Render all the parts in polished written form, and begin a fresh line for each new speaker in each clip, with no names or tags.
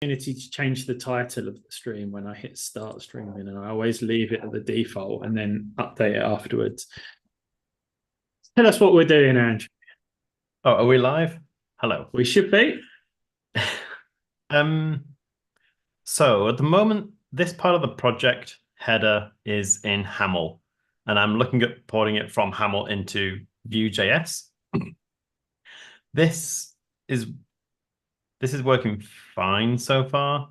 opportunity to change the title of the stream when I hit start streaming, and I always leave it at the default and then update it afterwards. Tell us what we're doing, Andrew.
Oh, are we live? Hello.
We should be.
Um, so at the moment, this part of the project header is in Haml, and I'm looking at porting it from Haml into Vue.js. This is working fine so far.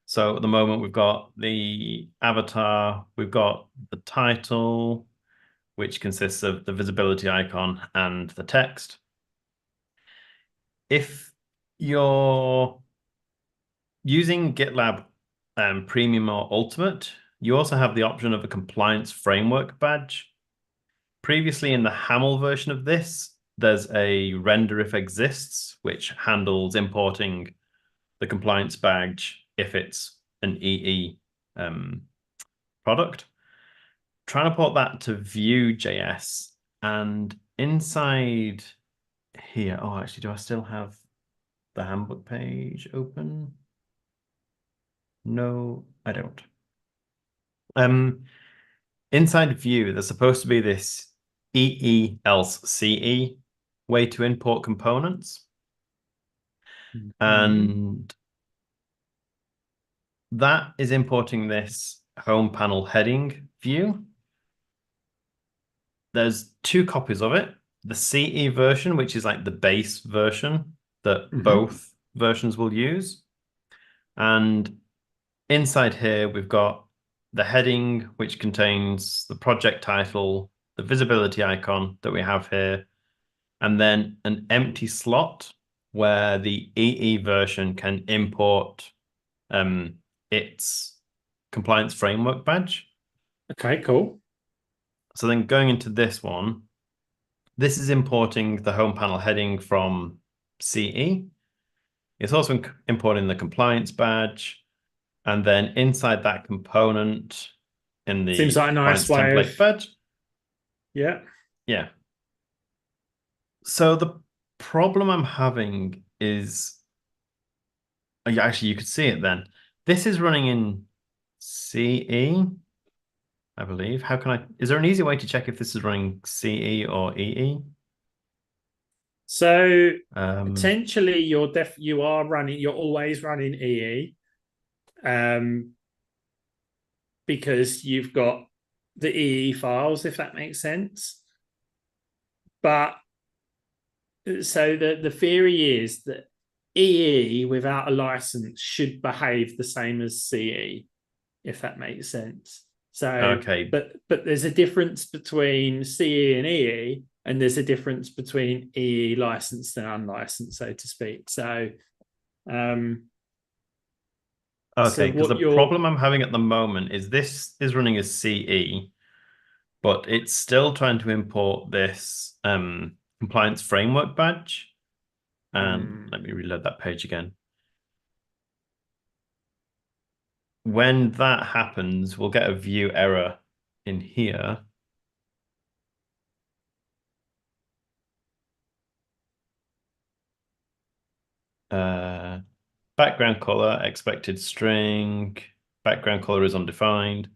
So at the moment, we've got the avatar, we've got the title, which consists of the visibility icon and the text. If you're using GitLab Premium or Ultimate, you also have the option of a compliance framework badge. Previously in the Haml version of this, there's a render if exists, which handles importing the compliance badge if it's an EE product. Trying to port that to Vue.js, and inside here, oh, actually, do I still have the handbook page open? No, I don't. Inside Vue, there's supposed to be this EE else CE way to import components. And that is importing this home panel heading view. There's two copies of it. The CE version, which is like the base version that both versions will use. And inside here, we've got the heading, which contains the project title, the visibility icon that we have here, and then an empty slot where the EE version can import its compliance framework badge.
Okay, cool.
So then going into this one, this is importing the home panel heading from CE. It's also importing the compliance badge. And then inside that component in the
Seems like a nice way
template
of
badge.
Yeah.
Yeah. So the problem I'm having is, actually, you could see it then. This is running in CE, I believe. How can I, is there an easy way to check if this is running CE or EE?
So potentially you're always running EE. Because you've got the EE files, if that makes sense. But so the theory is that EE without a license should behave the same as CE, if that makes sense. So,
okay,
but there's a difference between CE and EE, and there's a difference between EE licensed and unlicensed, so to speak. So,
okay, because the problem I'm having at the moment is this is running as CE, but it's still trying to import this compliance framework badge. And let me reload that page again. When that happens, we'll get a view error in here. Background color, expected string, background color is undefined.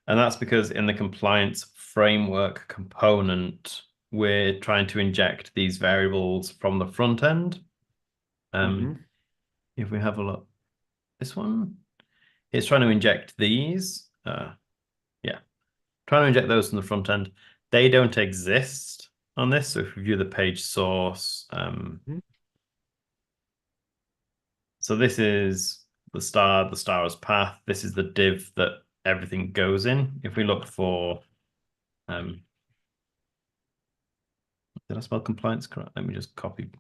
And that's because in the compliance framework component, we're trying to inject these variables from the front end. If we have a look, this one, it's trying to inject these. Yeah, trying to inject those from the front end. They don't exist on this. So if we view the page source, so this is the star as path. This is the div that everything goes in. If we look for, did I spell compliance correct? Let me just copy.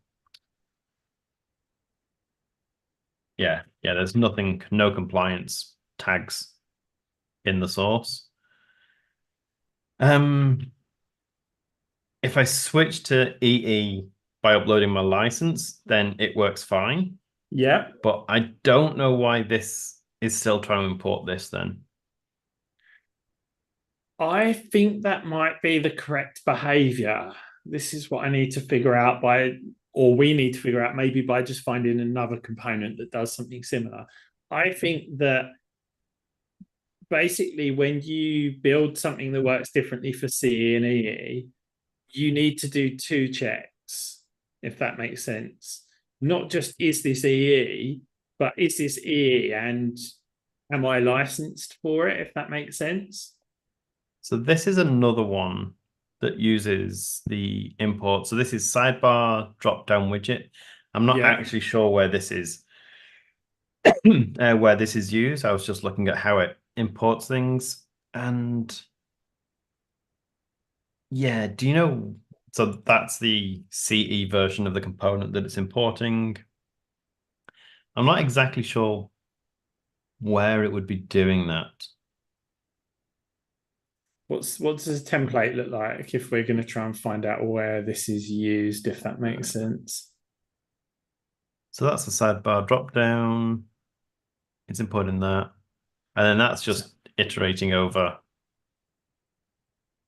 Yeah, there's nothing, no compliance tags in the source. If I switch to EE by uploading my license, then it works fine.
Yeah.
But I don't know why this is still trying to import this then.
I think that might be the correct behavior. This is what I need to figure out by or we need to figure out maybe by just finding another component that does something similar. I think that basically when you build something that works differently for CE and EE, you need to do two checks, if that makes sense. Not just is this EE, but is this EE and am I licensed for it, if that makes sense?
So this is another one that uses the import. So this is sidebar drop-down widget. I'm not
Yeah.
actually sure where this is where this is used. I was just looking at how it imports things. And yeah, do you know? So that's the CE version of the component that it's importing. I'm not exactly sure where it would be doing that.
What does this template look like if we're going to try and find out where this is used, if that makes sense?
So that's the sidebar drop down. It's importing that. And then that's just iterating over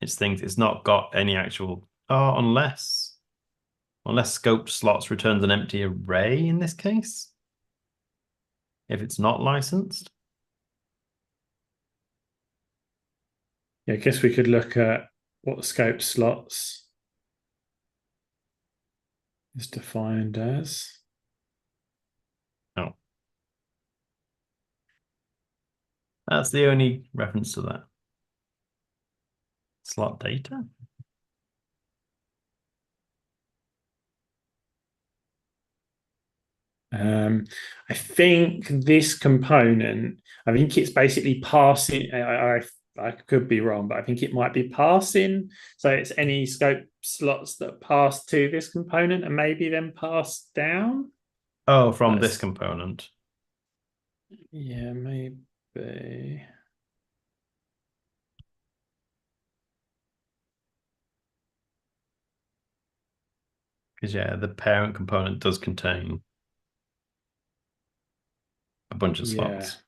its things. It's not got any actual, oh, unless scoped slots returns an empty array in this case, if it's not licensed.
Yeah, I guess we could look at what scope slots is defined as.
Oh, that's the only reference to that. Slot data.
I think this component, I think it's basically passing. I could be wrong, but I think it might be passing. So it's any scope slots that pass to this component and maybe then pass down.
Oh, from this
That's
component.
yeah, maybe.
Because yeah, the parent component does contain a bunch of
Yeah.
slots.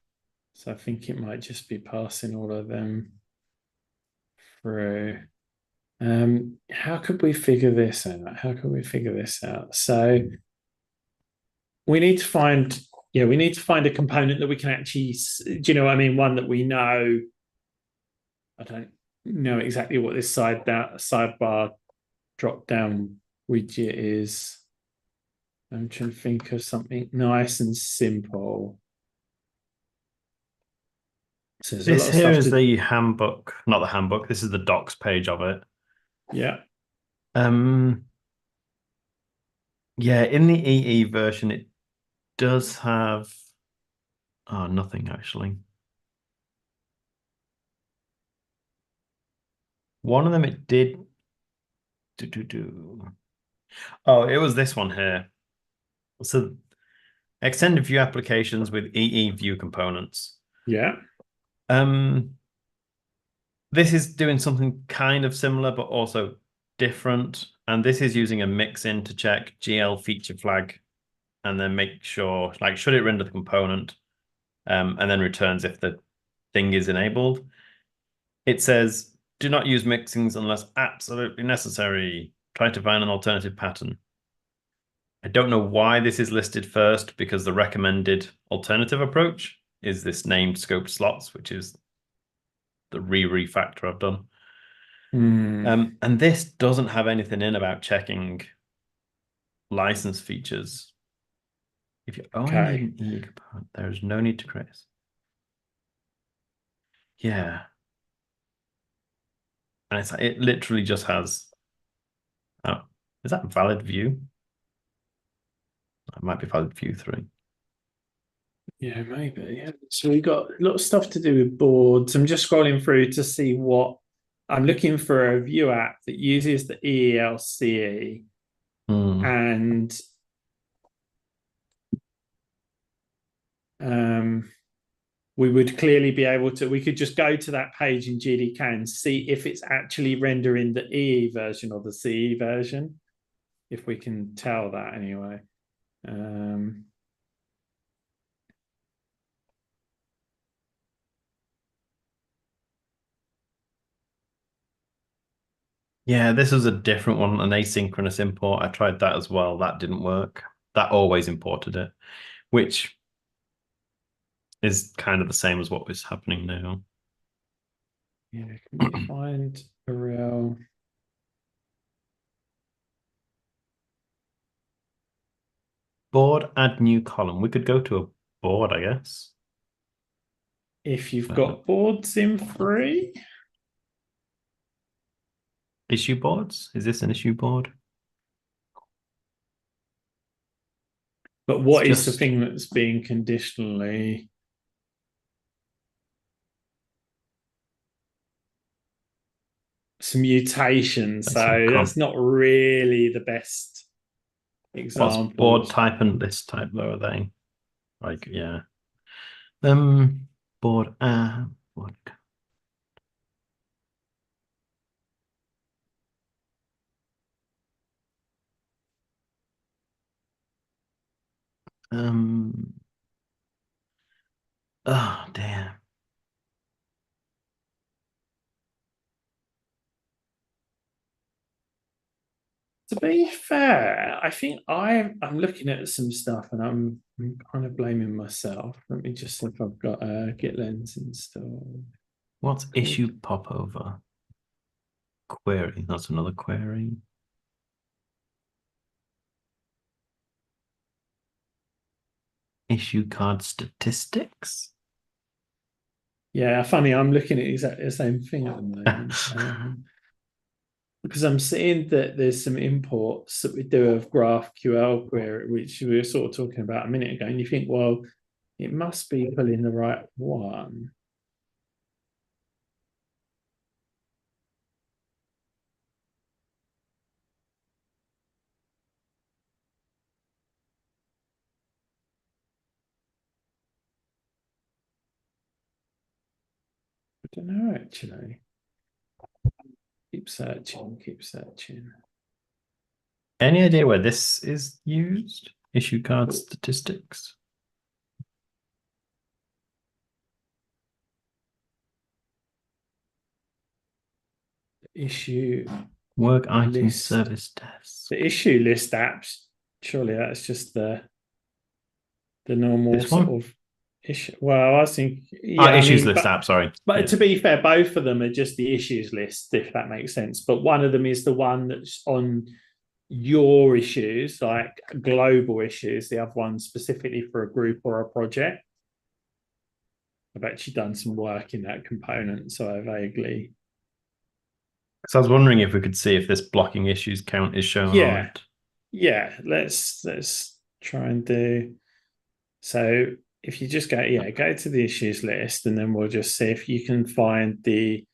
So I think it might just be passing all of them through. How could we figure this out? How could we figure this out? So we need to find, yeah, we need to find a component that we can actually, do you know what I mean? One that we know. I don't know exactly what this sidebar drop down widget is. I'm trying to think of something nice and simple. So there's a lot
This
of
here
stuff
is
to,
the handbook, not the handbook. This is the docs page of it.
yeah,
Um, yeah, in the EE version, it does have oh, nothing actually. One of them it did do. Oh, it was this one here. So extended view applications with EE view components.
yeah,
Um, this is doing something kind of similar, but also different. And this is using a mix-in to check GL feature flag and then make sure, like, should it render the component? And then returns if the thing is enabled. It says, do not use mixings unless absolutely necessary. Try to find an alternative pattern. I don't know why this is listed first because the recommended alternative approach is this named scope slots, which is the refactor I've done. And this doesn't have anything in about checking license features. If you only need
okay.
an E component, there is no need to create. Yeah. And it literally just has, oh, is that valid view? It might be valid view 3.
Yeah, maybe. Yeah. So we got a lot of stuff to do with boards. I'm just scrolling through to see what I'm looking for a view app that uses the EELCE and um, we would clearly be able to, we could just go to that page in GDK and see if it's actually rendering the EE version or the CE version, if we can tell that anyway. Um,
Yeah, this was a different one, an asynchronous import. I tried that as well. That didn't work. That always imported it, which is kind of the same as what was happening now.
Yeah, can we find a real?
Board, add new column. We could go to a board, I guess.
If you've got boards in free,
Issue boards? Is this an issue board?
but
It's
what is the
just
thing that's being conditionally? Some mutations,
some
so that's not really the best
what's board
examples.
type and list type though, are they? Like, yeah. Board board. Um oh damn.
To be fair, I think I'm looking at some stuff and I'm kind of blaming myself. Let me just see if I've got a Git lens installed.
What's
Cool.
issue popover? Query. That's another query. Issue card statistics.
Yeah, funny. I'm looking at exactly the same thing at the moment. Because I'm seeing that there's some imports that we do of GraphQL query, which we were sort of talking about a minute ago, and you think, well, it must be pulling the right one. I don't know actually. Keep searching, keep searching.
Any idea where this is used? Issue card statistics.
Issue
Work item
list.
service desk.
The issue list apps. Surely that's just the normal
This
sort
one?
of issue. Well, I think
Ah,
yeah. I
issues
mean,
list app, sorry.
but
Yeah.
to be fair, both of them are just the issues list, if that makes sense. But one of them is the one that's on your issues, like global issues. The other one specifically for a group or a project. I've actually done some work in that component, so I vaguely.
So I was wondering if we could see if this blocking issues count is shown on
Yeah,
it.
yeah. Let's try and do. So if you just go to the issues list, and then we'll just see if you can find the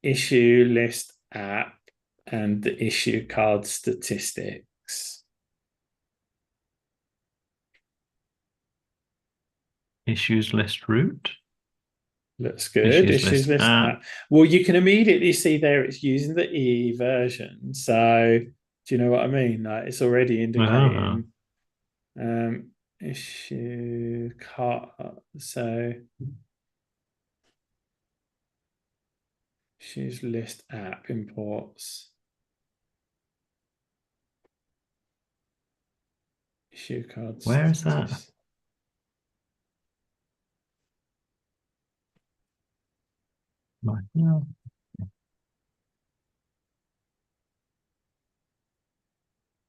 issue list app and the issue card statistics.
Issues list root.
Looks good.
Issues
Issues
list
list
app.
app. Well, you can immediately see there it's using the EE version. So do you know what I mean? Like it's already
Ah,
indicating issue card. So issues list app imports. Issue card
where is that?
statistics.
No.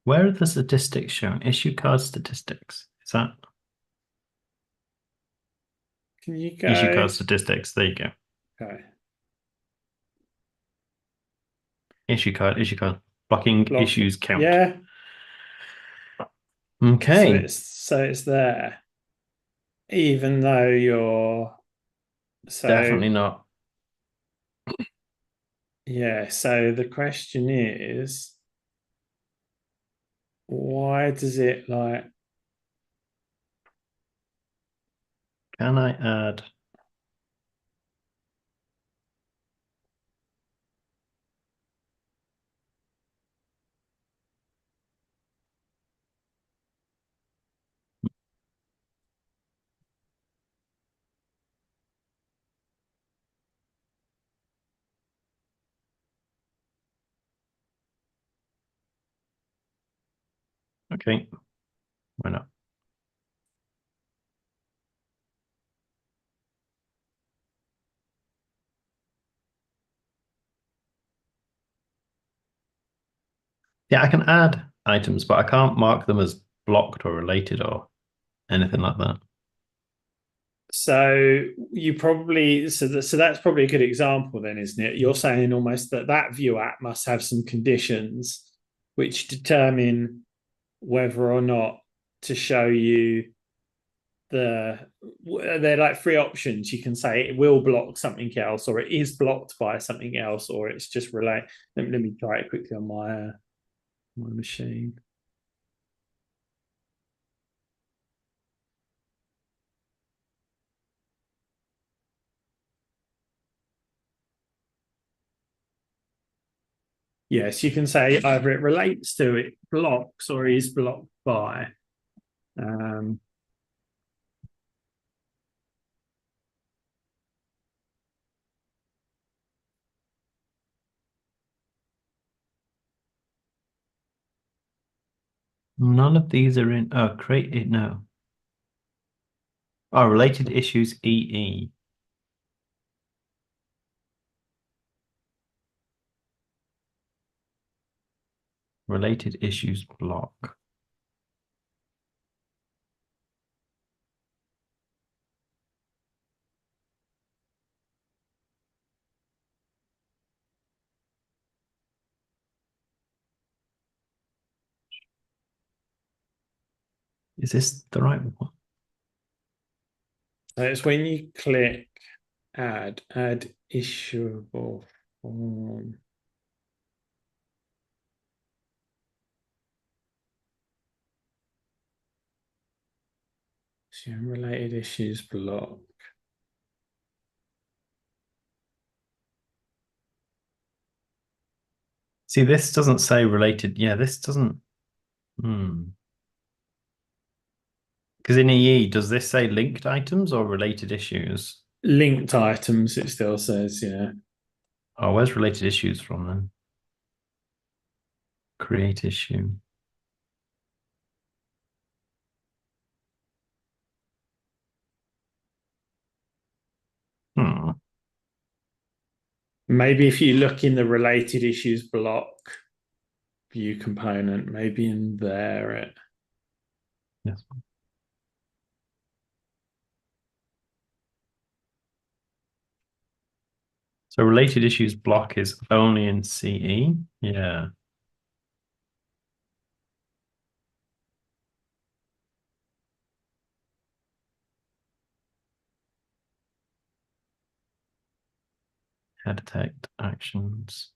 Where are the statistics shown? Issue card statistics. Is that
Can you
issue
go?
card statistics? There you go.
Okay.
Issue card. Blocking
Block.
issues count.
Yeah. So
Okay.
it's there. Even though you're so
Definitely not.
yeah, so the question is, why does it like
Can I add? Okay, why not? Yeah, I can add items, but I can't mark them as blocked or related or anything like that.
So you probably so that's probably a good example then, isn't it? You're saying almost that view app must have some conditions which determine whether or not to show you they're like three options. You can say it will block something else, or it is blocked by something else, or it's just relate. Let me try it quickly on my machine. Yes, you can say either it relates to, it blocks, or is blocked by. Um,
None of these are in. Oh, create it now. Oh, related issues EE. Related issues block. Is this the right one?
so it's when you click add issuable form. Related issues block.
See, this doesn't say related. Yeah, this doesn't. Because in EE, does this say linked items or related issues?
Linked items, it still says, yeah.
Oh, where's related issues from then? Create issue. Hmm.
Maybe if you look in the related issues block view component, maybe in there it.
Yes. So related issues block is only in CE. Yeah. Head detect actions.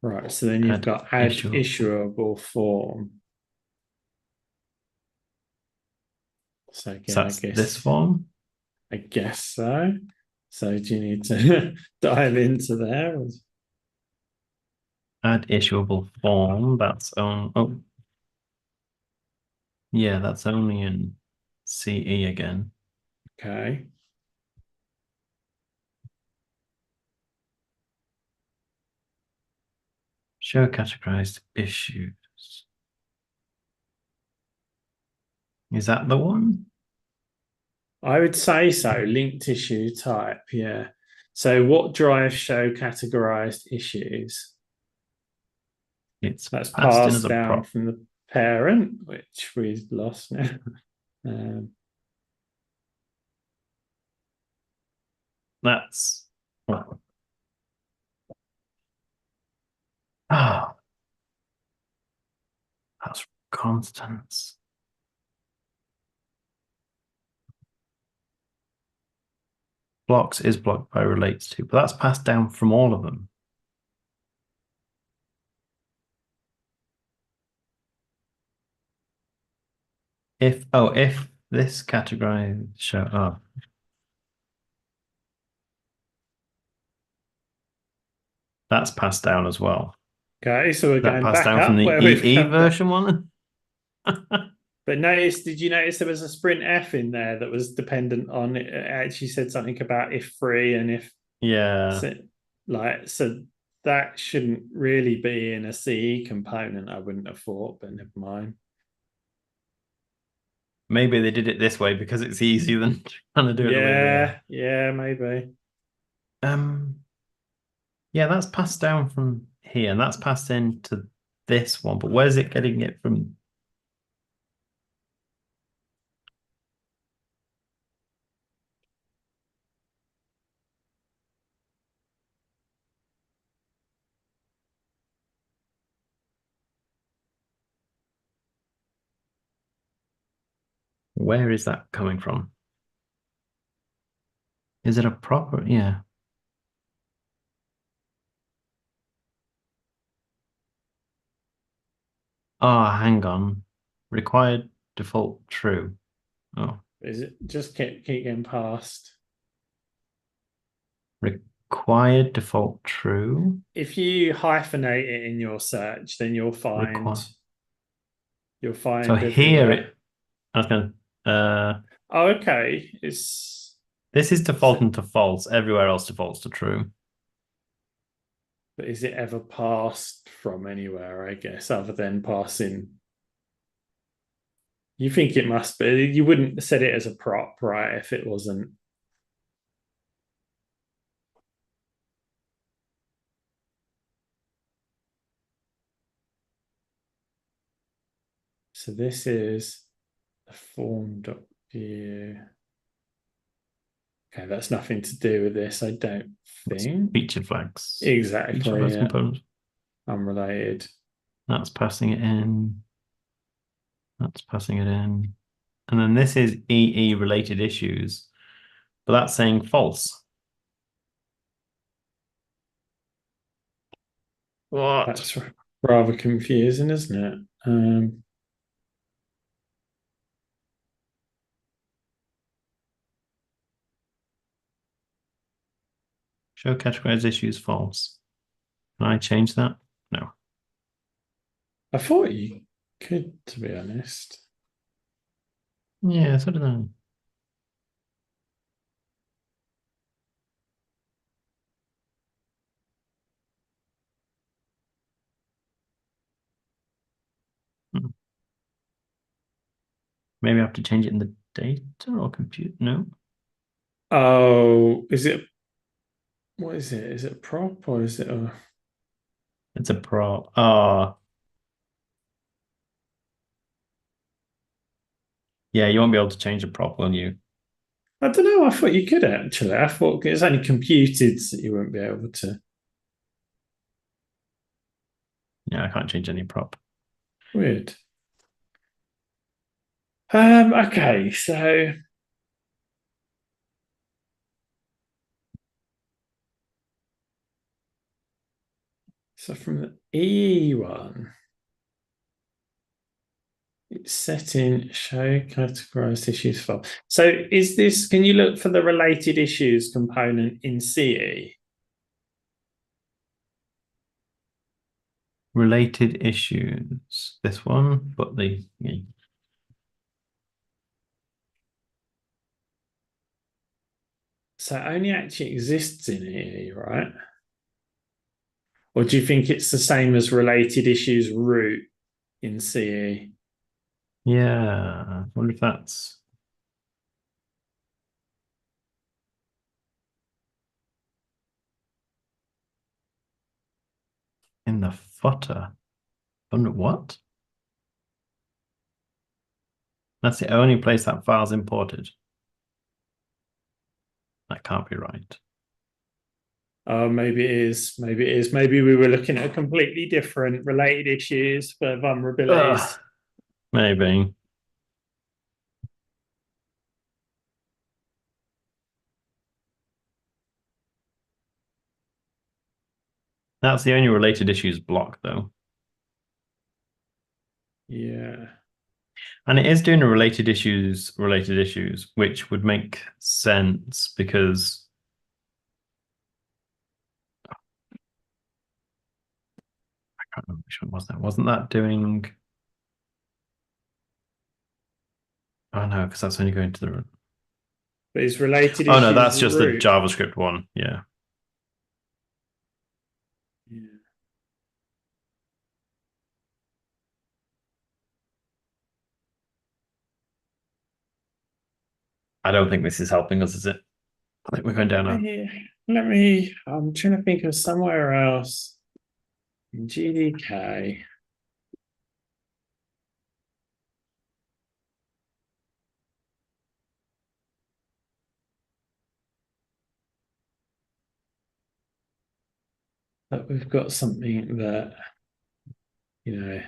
Right, so then you've got add issuable form. So again,
So that's this form.
I guess so. So do you need to dive into there?
Add issuable form. That's on. Oh, yeah, that's only in CE again.
Okay.
Show categorized issues. Is that the one?
I would say so. Linked issue type, yeah. So what drives show categorized issues?
It's
That's
passed in as
passed
a
down
prop.
from the parent, which we've lost now. Um,
That's ah, that's constants. Blocks is blocked by relates to, but that's passed down from all of them. If this category show up, that's passed down as well.
okay, so we're
That
going
passed
back
down from
up
the
where we've
EE
come down.
version one.
But did you notice there was a sprint F in there that was dependent on it actually said something about if free and if
Yeah.
so, like so that shouldn't really be in a CE component, I wouldn't have thought, but never mind.
Maybe they did it this way because it's easier than trying to do it the way we are.
Yeah, maybe.
Um, yeah, that's passed down from here, and that's passed into this one. But where's it getting it from? Where is that coming from? Is it a proper? Yeah. Oh, hang on. Required default true. Oh,
Is it just keep getting past?
required default true.
If you hyphenate it in your search, then
Require.
you'll
So
find
here
everywhere.
it. I was going to.
Oh, okay. It's
This is
so,
defaulting to false. Everywhere else defaults to true.
but is it ever passed from anywhere, I guess, other than passing? You think it must be. You wouldn't set it as a prop, right, if it wasn't. So this is the form.view. Okay, that's nothing to do with this, I don't think.
Feature flags. Feature
Exactly,
flags
yeah.
component.
Unrelated.
That's passing it in. That's passing it in. And then this is EE related issues, but that's saying false. What?
That's rather confusing, isn't it?
Show categorized issues false. Can I change that? No.
I thought you could, to be honest.
Yeah, so did I. Hmm. Maybe I have to change it in the data or compute. No,
Oh, is it what is it? Is it a prop or is it a
it's a pro. Oh, yeah, you won't be able to change a prop, will you?
I don't know. I thought you could actually. I thought it's only computed that you won't be able to.
Yeah, I can't change any prop.
Weird. Okay, so from the E one, it's setting show categorized issues file. So is this, can you look for the related issues component in CE?
Related issues. This one, but the yeah.
So it only actually exists in EE, right? Or do you think it's the same as related issues root in CE?
Yeah, I wonder if that's in the footer. Wonder what? That's the only place that file's imported. That can't be right.
Oh, maybe it is. Maybe it is. Maybe we were looking at completely different related issues for vulnerabilities.
Ugh, maybe. That's the only related issues block, though.
Yeah.
And it is doing a related issues, which would make sense because I can't remember which one was that. Wasn't that doing? Oh no, because that's only going to the.
But it's related
Oh no,
issues
that's just the
root.
JavaScript one. Yeah. I don't think this is helping us, is it? I think we're going down a.
I'm trying to think of somewhere else in GDK. But we've got something that, it's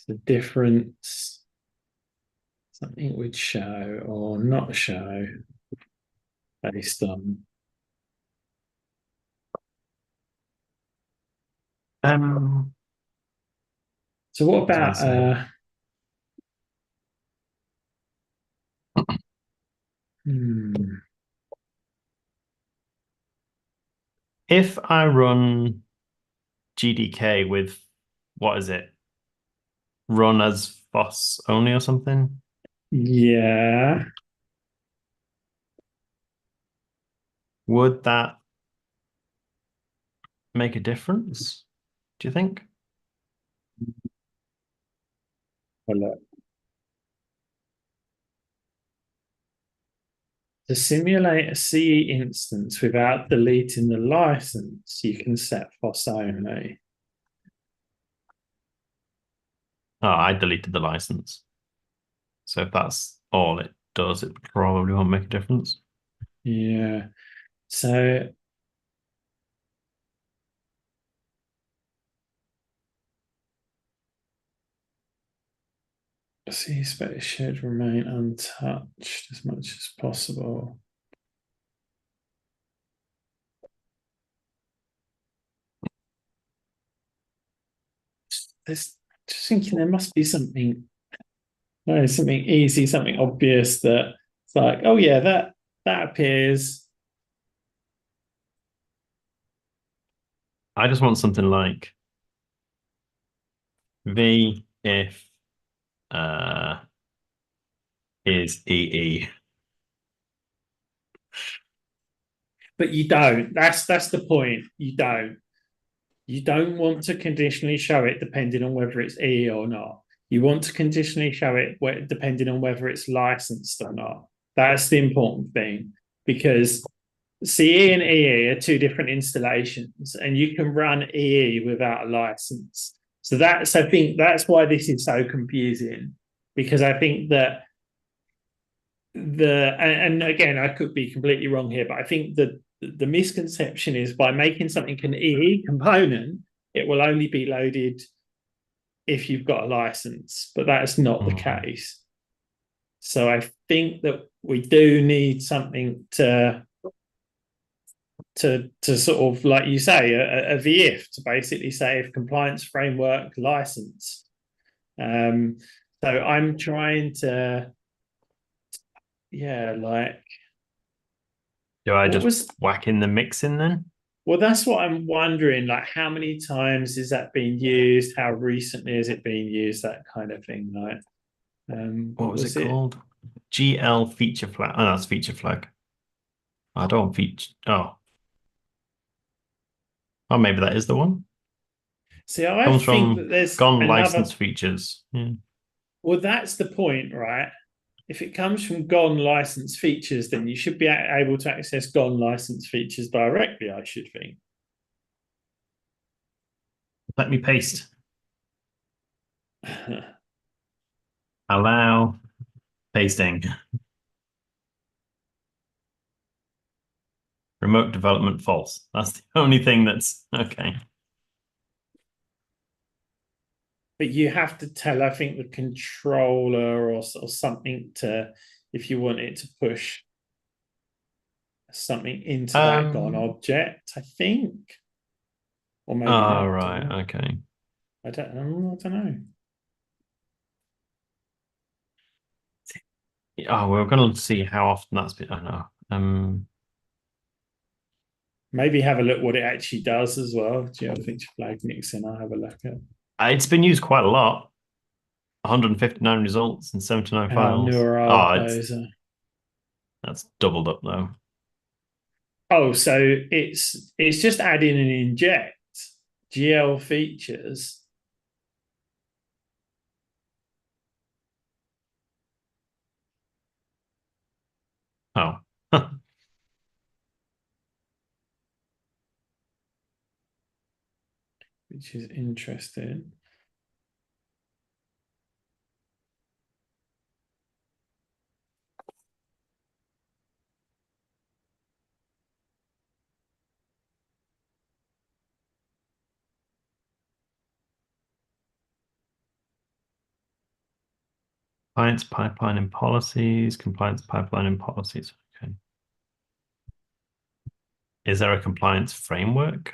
a difference, something would show or not show based on.
Um,
So what
what was I
about
saying?
hmm,
If I run GDK with what is it? Run as FOSS only or something?
yeah.
Would that make a difference? Do you think?
Well, look, to simulate a CE instance without deleting the license, you can set FOSS only.
Oh, I deleted the license. So if that's all it does, it probably won't make a difference.
Yeah. So CE space should remain untouched as much as possible. There's just thinking there must be something, no, something easy, something obvious that it's like, oh yeah, that appears.
I just want something like V if is EE.
But you don't. That's the point. You don't. You don't want to conditionally show it depending on whether it's E or not. You want to conditionally show it depending on whether it's licensed or not. That's the important thing because CE and EE are two different installations, and you can run EE without a license. So I think that's why this is so confusing, because I think that and again, I could be completely wrong here, but I think that the misconception is by making something an EE component, it will only be loaded if you've got a license, but that's not the case. So I think that we do need something to sort of, like you say, a VIF to basically say if compliance framework license. So I'm trying to, yeah, like
Do I
what
just
was
whack in the mix in then?
well, that's what I'm wondering. Like, how many times is that being used? How recently is it being used? That kind of thing. Like,
What
what
was it
was it?
called? GL feature flag. Oh, that's feature flag. I don't feature. Oh, maybe that is the one.
See, I
Comes
think that
from
there's
gone
another.
license features. Yeah.
Well, that's the point, right? If it comes from gone license features, then you should be able to access gone license features directly, I should think.
Let me paste. Allow pasting. Remote development false. That's the only thing that's okay.
But you have to tell, I think, the controller or something to, if you want it to push something into that gone object, I think. Or maybe
Oh,
not. I don't
right.
know.
Okay.
I don't know.
Oh, we're going to see how often that's been. I know.
Maybe have a look what it actually does as well. Do you have feature flag mixing? I'll have a look at.
It's been used quite a lot. 159 results and 79
How new
files.
are
Oh,
those?
that's doubled up though.
Oh, so it's just adding and inject GL features.
Oh.
which is interesting.
Compliance pipeline and policies, compliance pipeline and policies. Okay. Is there a compliance framework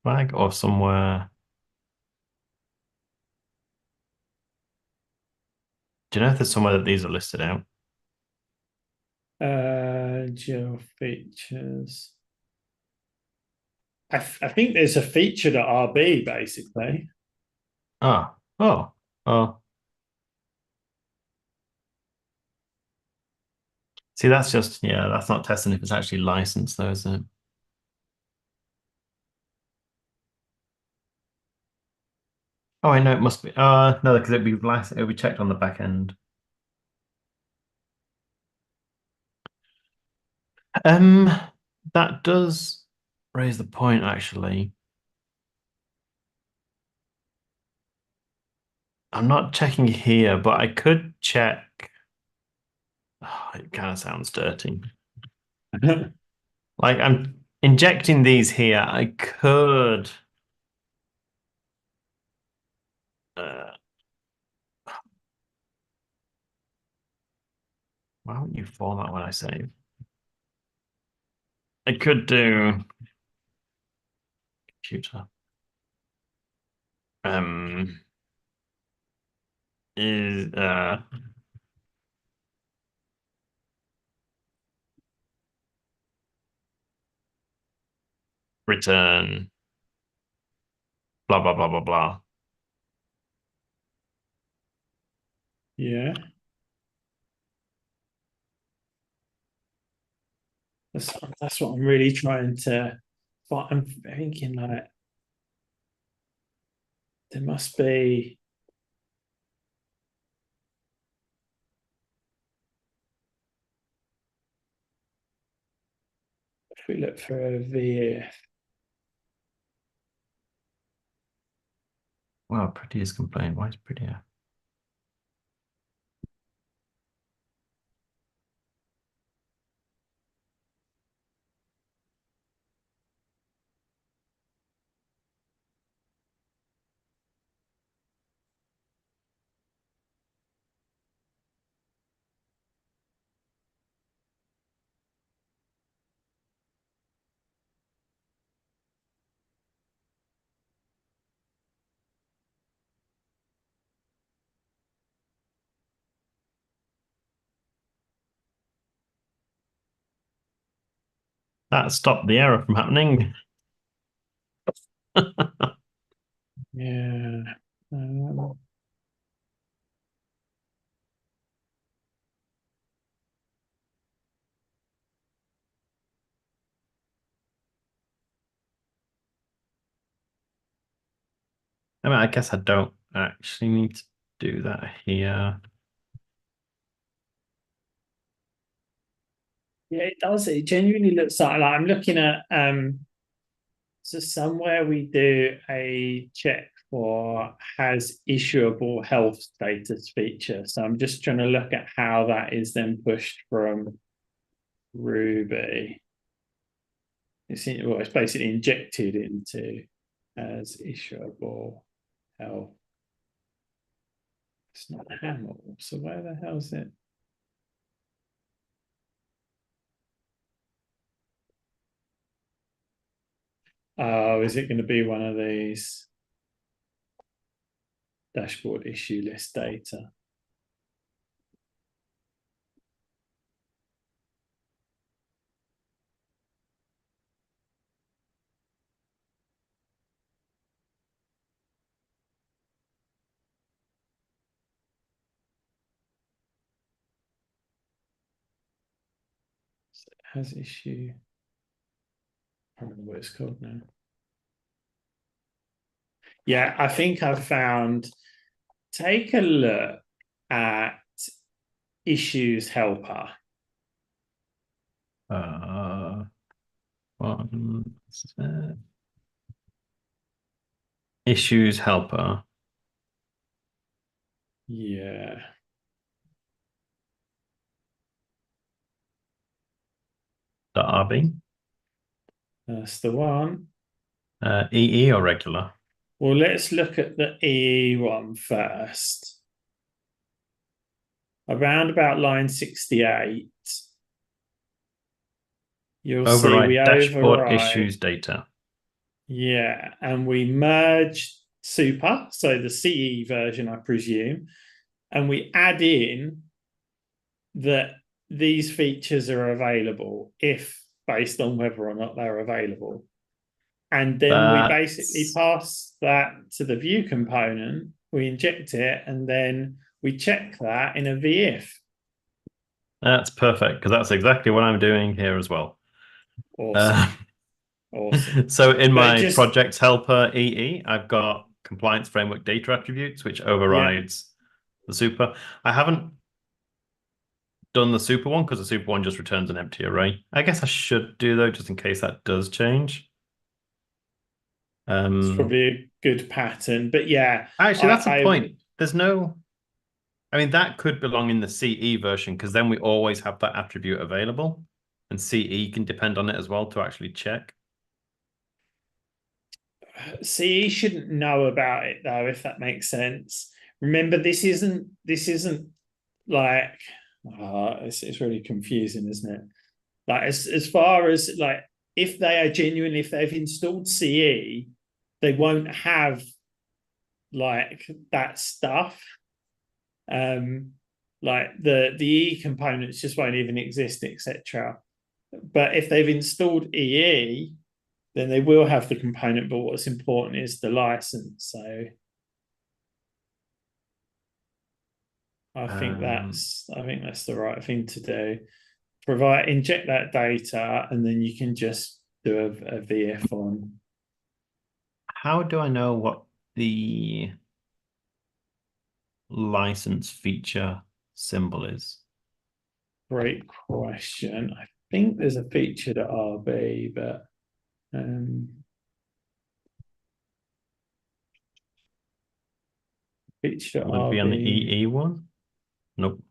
flag or somewhere? Do you know if there's somewhere that these are listed out?
Geo features. I think there's a feature.rb basically.
Ah, oh. See, that's just, yeah, that's not testing if it's actually licensed though, is it? Oh, I know it must be. No, because it'll be checked on the back end. Um, that does raise the point, actually. I'm not checking here, but I could check. Oh, it kind of sounds dirty. Like I'm injecting these here. I could. Uh, why won't you format when I save? I could do computer. Um, is return blah blah blah blah blah.
Yeah. That's what I'm really trying to find. I'm thinking like there must be. If we look for a VF,
Wow, pretty is complained. Why is prettier? That stopped the error from happening.
yeah. Um,
I mean, I guess I don't actually need to do that here.
yeah, it does. It genuinely looks like I'm looking at so somewhere we do a check for has issuable health status feature. So I'm just trying to look at how that is then pushed from Ruby. It's basically injected into as issuable health. It's not Haml. So where the hell is it? Oh, is it going to be one of these dashboard issue list data? So it has issue. I don't remember what it's called now. Yeah, I think I've found. Take a look at issues helper.
One issues helper.
Yeah.
.rb.
That's the one.
EE or regular?
Well, let's look at the EE one first. Around about line 68, you'll see we
Override dashboard
override.
issues data.
Yeah, and we merge super, so the CE version, I presume, and we add in that these features are available if based on whether or not they're available. And then we basically pass that to the view component, we inject it, and then we check that in a VIF.
That's perfect, because that's exactly what I'm doing here as well.
Awesome. Awesome.
So in
But
my
just
projects helper EE, I've got compliance framework data attributes, which overrides the super. I haven't done the super one because the super one just returns an empty array. I guess I should do though, just in case that does change.
it's probably a good pattern. But yeah,
Actually, that's a point. There's no, I mean, that could belong in the CE version because then we always have that attribute available, and CE can depend on it as well to actually check.
CE shouldn't know about it though, if that makes sense. Remember, this isn't like it's really confusing, isn't it? Like as far as like if they are genuine, if they've installed CE, they won't have like that stuff. Like the E components just won't even exist, etc. But if they've installed EE, then they will have the component, but what's important is the license. So I think that's the right thing to do. Inject that data, and then you can just do a VF on.
How do I know what the license feature symbol is?
Great question. I think there's a feature to RB, but feature to
Would it be on the
RB.
EE one? Nope.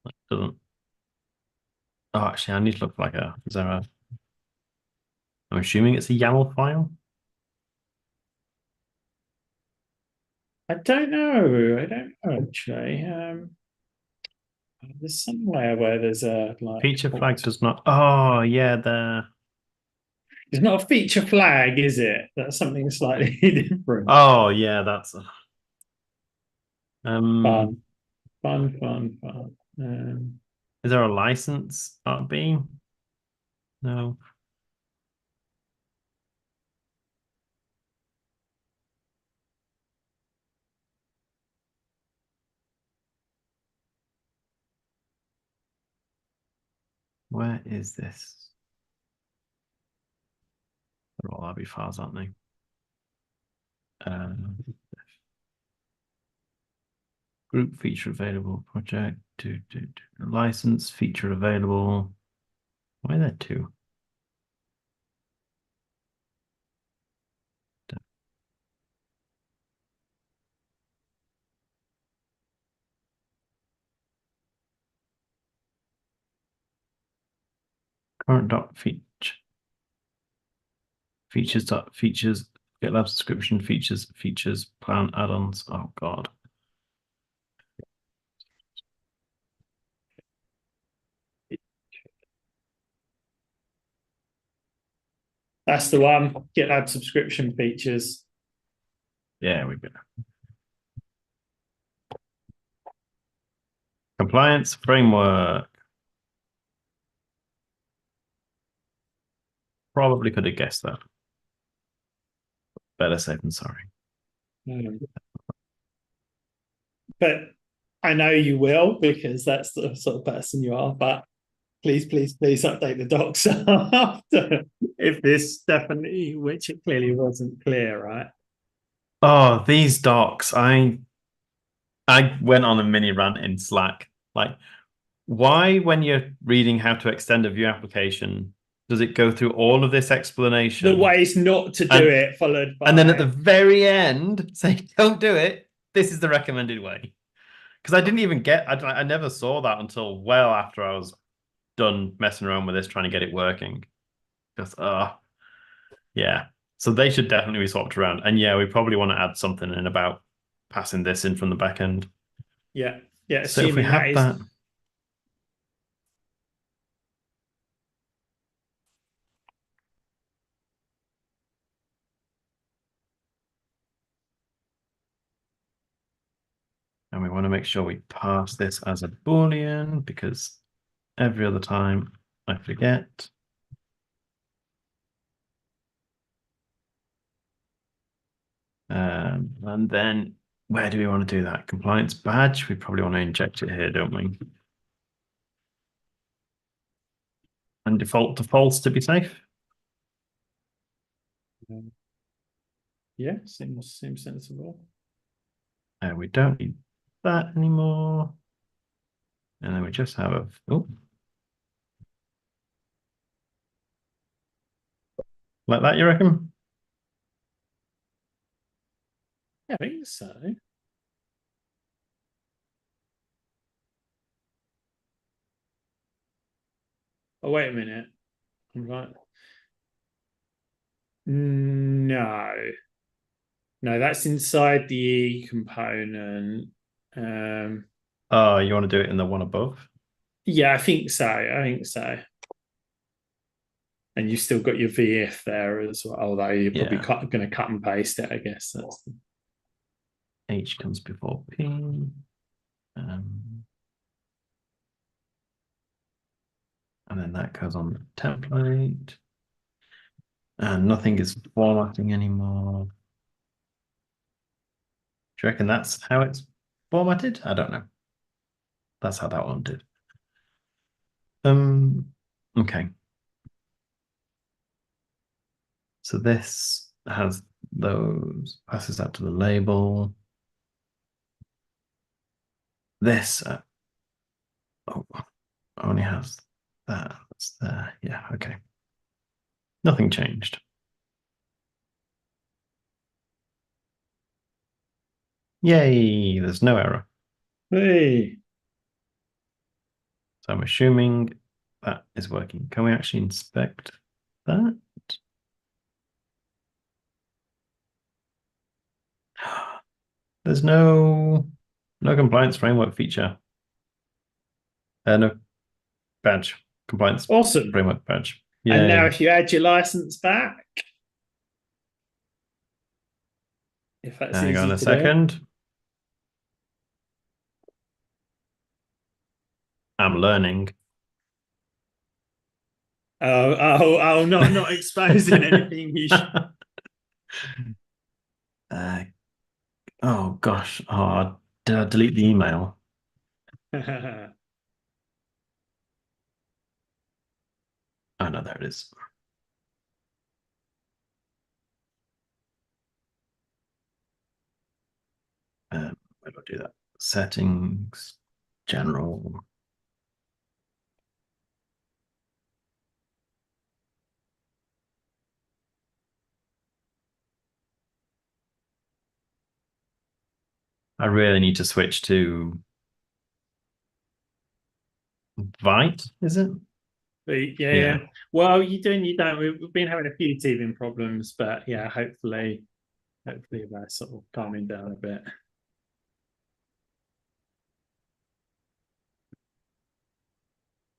That doesn't. Oh, actually, I need to look like a. Is there a? I'm assuming it's a YAML file.
I don't know. I don't know actually. There's somewhere where there's a like
Feature flag does not. Oh, yeah, there.
it's not a feature flag, is it? That's something slightly different.
Oh, yeah, that's.
Fun, fun.
Is there a license RB? No. Where is this? They're all RB files, aren't they? Group feature available, project, license feature available. Why are there two? Current dot features GitLab subscription features plan add-ons. Oh God.
That's the one. GitLab subscription features.
Yeah, we go. Compliance framework. Probably could have guessed that. Better safe than sorry.
But I know you will because that's the sort of person you are. But please, please, please update the docs after if this definitely, which it clearly wasn't clear, right?
Oh, these docs. I went on a mini rant in Slack. Like, why, when you're reading how to extend a view application, does it go through all of this
The
explanation
ways not to do
and
it, followed
and then at the
by
very end say, "Don't do it. This is the recommended way." Because I didn't even get. I never saw that until well after I was done messing around with this, trying to get it working. Just yeah. So they should definitely be swapped around. And yeah, we probably want to add something in about passing this in from the back end.
yeah, yeah,
So if we
assuming that
have
is
that. And we want to make sure we pass this as a Boolean because every other time I forget. And then where do we want to do that? Compliance badge. We probably want to inject it here, don't we? And default to false to be safe.
yeah, seems sensible.
We don't need that anymore. And then we just have a like that, you reckon?
Yeah, I think so. Oh, wait a minute. I'm right. No, no, that's inside the E component. Um,
Oh, you want to do it in the one above?
yeah, I think so. I think so. And you've still got your VF there as well, although you're probably
Yeah.
going to cut and paste it, I guess.
H comes before P. And then that goes on the template. And nothing is formatting anymore. Do you reckon that's how it's formatted? I don't know. That's how that one did. Okay. So this has those, passes that to the label. This only has that. That's there. Yeah, okay. Nothing changed. Yay, there's no error.
Hey.
So I'm assuming that is working. Can we actually inspect that? There's no compliance framework feature. No badge. Compliance
Awesome.
framework badge.
And now
Yay.
if you add your license back, if that's
Hang on
easy
a
to do.
second. I'm learning.
Not exposing anything you should.
uh, oh gosh. Oh, did I delete the email? Oh no, there it is. Where do I do that? Settings, general. I really need to switch to Vite, is it?
But yeah,
Yeah.
yeah. Well, you do and you don't. We've been having a few teething problems, but yeah, hopefully that's sort of calming down a bit.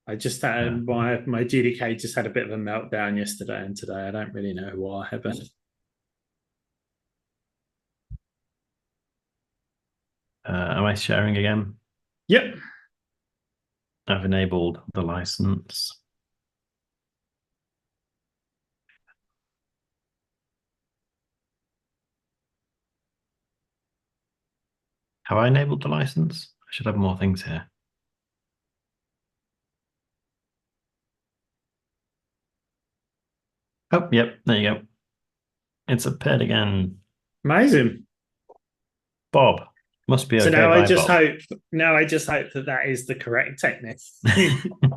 I just
Uh,
had my GDK just had a bit of a meltdown yesterday and today. I don't really know why, but
am I sharing again?
yep.
I've enabled the license. Have I enabled the license? I should have more things here. Oh, yep, there you go. It's appeared again.
Amazing.
Bob. Must be
So
okay
now I
by
just
Bob.
hope, that that is the correct technique.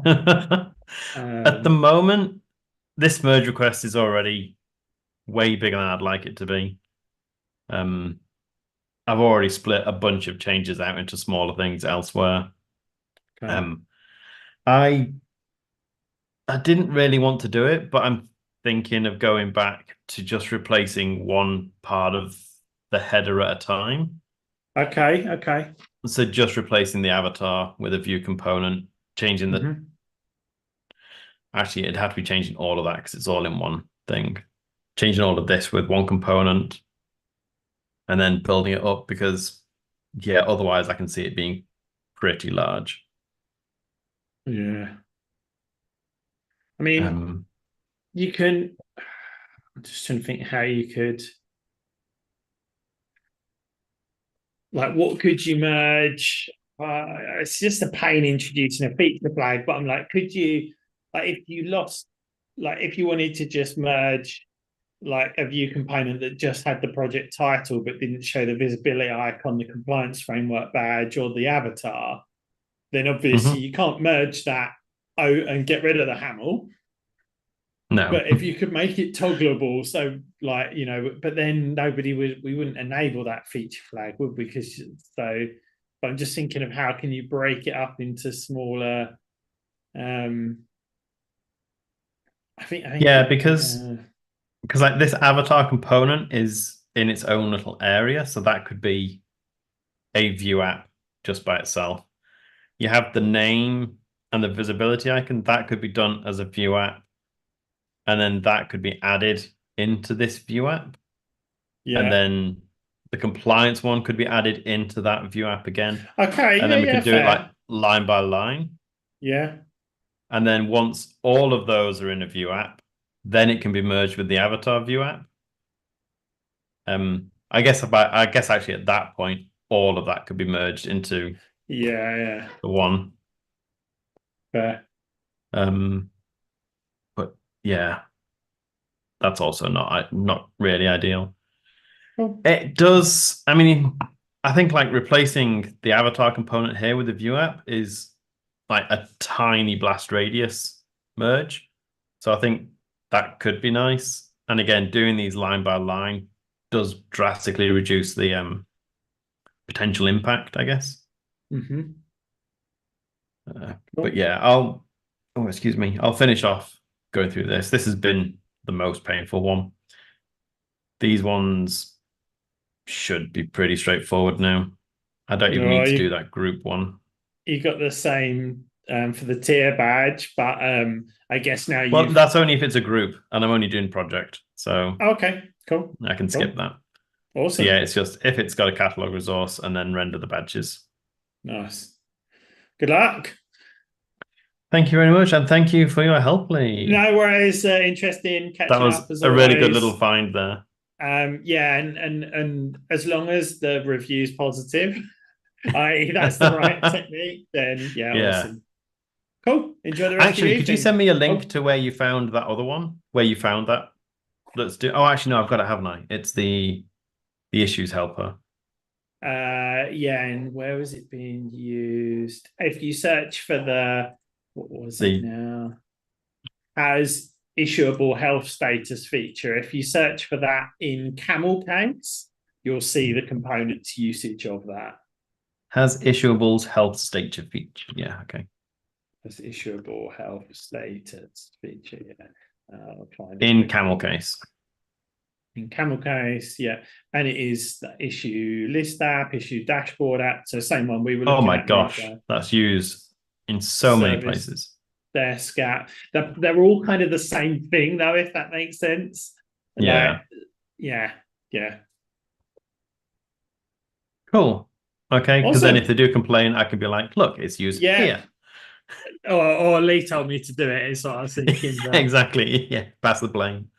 At the
um,
moment, this merge request is already way bigger than I'd like it to be. Um, I've already split a bunch of changes out into smaller things elsewhere.
okay.
Um, I I didn't really want to do it, but I'm thinking of going back to just replacing one part of the header at a time.
Okay. Okay.
So just replacing the avatar with a view component, changing the
Hmm.
actually it'd have to be changing all of that because it's all in one thing. Changing all of this with one component and then building it up because yeah, otherwise I can see it being pretty large.
Yeah. I mean,
Um,
you can. I'm just trying to think how you could. Like, what could you merge? It's just a pain introducing a feature flag, but I'm like, could you, like, if you lost, like, if you wanted to just merge like a view component that just had the project title but didn't show the visibility icon, the compliance framework badge, or the avatar, then obviously
mhm.
you can't merge that out and get rid of the hamel.
No.
But if you could make it toggleable, so like but then we wouldn't enable that feature flag, would we? Because so, but I'm just thinking of how can you break it up into smaller. Um, I think
Yeah, because like this avatar component is in its own little area, so that could be a view app just by itself. You have the name and the visibility icon, that could be done as a view app, and then that could be added into this view app. And
yeah.
then the compliance one could be added into that view app again.
Okay,
And
yeah,
then we
yeah,
could do it like
fair.
line by line.
Yeah,
And then once all of those are in a view app, then it can be merged with the avatar view app. I guess actually at that point, all of that could be merged into
yeah, yeah,
the one.
fair.
Um, but yeah, that's also not really ideal.
Cool.
It does. I mean, I think like replacing the avatar component here with the view app is like a tiny blast radius merge. So I think that could be nice. And again, doing these line by line does drastically reduce the potential impact, I guess.
Mm-hmm.
But
Cool.
yeah, oh, excuse me. I'll finish off going through this. This has been the most painful one. These ones should be pretty straightforward now. I don't even
No,
need to do that group one.
you got the same for the tier badge, but I guess now
Well,
you've.
that's only if it's a group, and I'm only doing project, so
Okay, cool,
I can skip
cool,
that. So yeah,
awesome,
it's just if it's got a catalog resource and then render the badges.
nice. Good luck.
Thank you very much, and thank you for your help, Lee.
No worries. Interesting
That
catching up
was
as
a really good little
always.
find there.
Yeah, and as long as the review's positive, I that's the right technique. Then yeah,
Yeah.
awesome. Cool. Enjoy the rest of your
Actually, could you send
evening.
me a link
Oh,
to where you found that other one? Where you found that? Let's do. Oh, actually, no, I've got it, haven't I? It's the issues helper.
yeah, and where was it being used? If you search for what was it
The
now? As issuable health status feature. If you search for that in camel case, you'll see the components usage of that
has issuables health stature feature. Yeah, okay.
as issuable health status feature. Yeah, I'll find it
In camel
quickly.
case.
In camel case, yeah, and it is the issue list app, issue dashboard app. So same one we were
Oh
looking
my
at the other
gosh,
day.
that's used in so many
Service
places.
desk app. They're all kind of the same thing, though, if that makes sense. Like,
Yeah.
yeah, yeah,
Cool. Okay, because then if they
awesome.
do complain, I can be like, look, it's used
Yeah,
here.
or Lee told me to do it. Is what I was thinking, but
Exactly. Yeah, pass the blame.